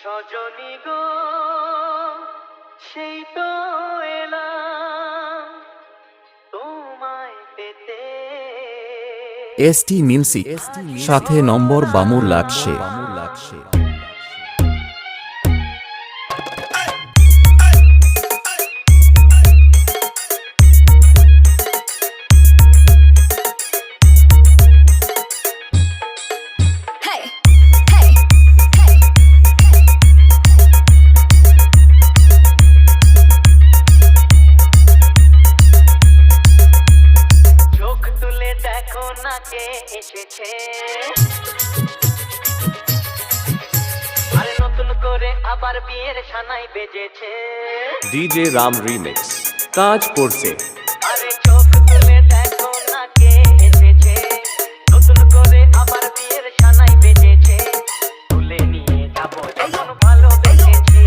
সজনী গো সেই তো এলাম তোমায় পেতে। এসটি মিউজিক সাথে নম্বর বামুর লাগছে। দেখো না কে এসেছে, আরে নতুন করে আবার বিয়ের সানাই বেজেছে। ডিজে রাম রিমিক্স কাজ করছে। আরে চোখ তুলে দেখো না কে এসেছে, নতুন করে আবার বিয়ের সানাই বেজেছে। তুলে নিয়ে যাবো যখন ভালোবেসেছি,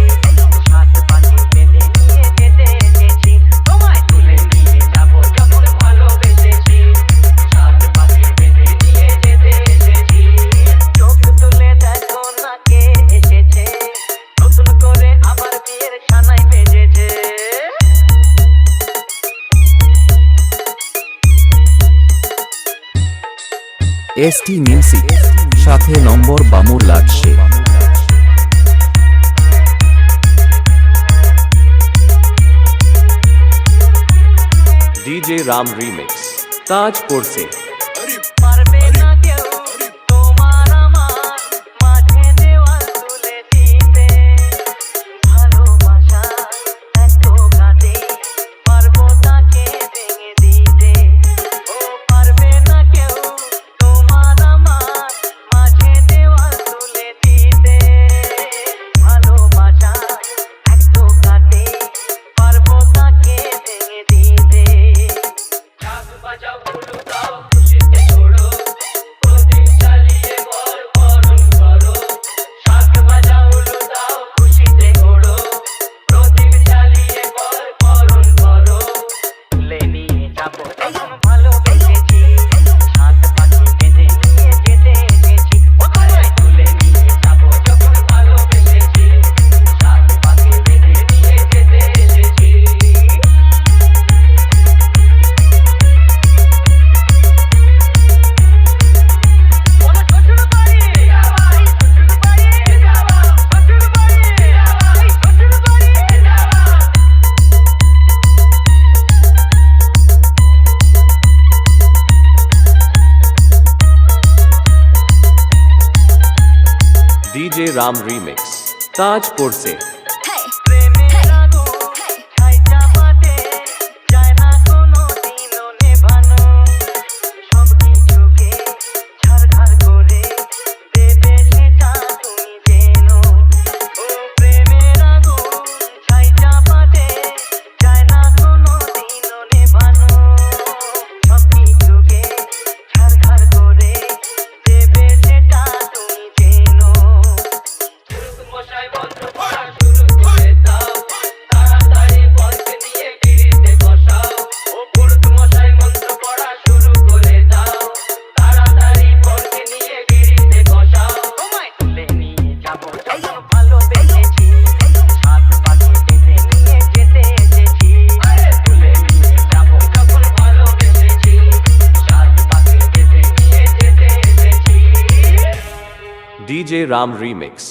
সাত পাখি বেঁধে নিয়ে যেতে এসেছি। তোমায় তুলে নিয়ে যাবো যখন ভালোবেসেছি, সাত পাখি বেঁধে নিয়ে যেতে এসেছি। চোখ তুলে দেখো না কে এসেছে, নতুন করে আবার বিয়ের সানাই বেজেছে। এসটি মিউজিক সাথে নম্বর বামুর লাগছে। ডিজে রাম রিমিক্স কাজ করছে। পারবে না কেউ তোমার আমার মাঝে দেওয়াল তুলে দিতে, ভালোবাসা এত কাটে পারবো তাকে ভেঙে দিতে। ও পারবে না কেউ তোমার আমার মাঝে দেওয়াল তুলে দিতে, ভালোবাসা এত কাটে পারবো তাকে ভেঙে দিতে। ঢাক বাজাও উলু দাও খুশিতে ছোড়ো, প্রদীপ জ্বালিয়ে ঘর বরণ করো। ঢাক বাজাও উলু দাও খুশিতে ওড়ো, প্রদীপ জ্বালিয়ে ঘর বরণ করো। তুলে নিয়ে যাবো যখন ভালোবেসেছি, সাত পাখি বেঁধে নিয়ে যেতে এসেছি। ও তোমায় তুলে নিয়ে যাবো যখন ভালোবেসেছি, সাত পাখি বেঁধে নিয়ে যেতে এসেছি। ডিজে রাম রিমিক্স কাজ করছে। প্রেমের আগুন ছাই চাপাতে যায় না কোনো দিনও নেভানো, সব কিছুকে ছারখার করে দেবে সেটা তুমি জেনো। ও প্রেমের আগুন ছাই চাপাতে যায় না কোনো দিনও নেভানো, সব কিছুকে ছারখার করে দেবে সেটা তুমি জেনো। মশাই মন্ত্র পড়া শুরু করে দাও, তাড়াতাড়ি বরকে নিয়ে গিরিতে বসাও। ও পুরুত মশাই মন্ত্র পড়া শুরু করে দাও, তাড়াতাড়ি বরকে নিয়ে গিরিতে বসাও। তোমায় তুলে নিয়ে যাবো যখন ভালোবেসেছি, সাত পাখি বেঁধে নিয়ে যেতে এসেছি। তুলে নিয়ে যাবো যখন ভালোবেসেছি, সাত পাখি বেঁধে নিয়ে যেতে এসেছি। DJ Ram remix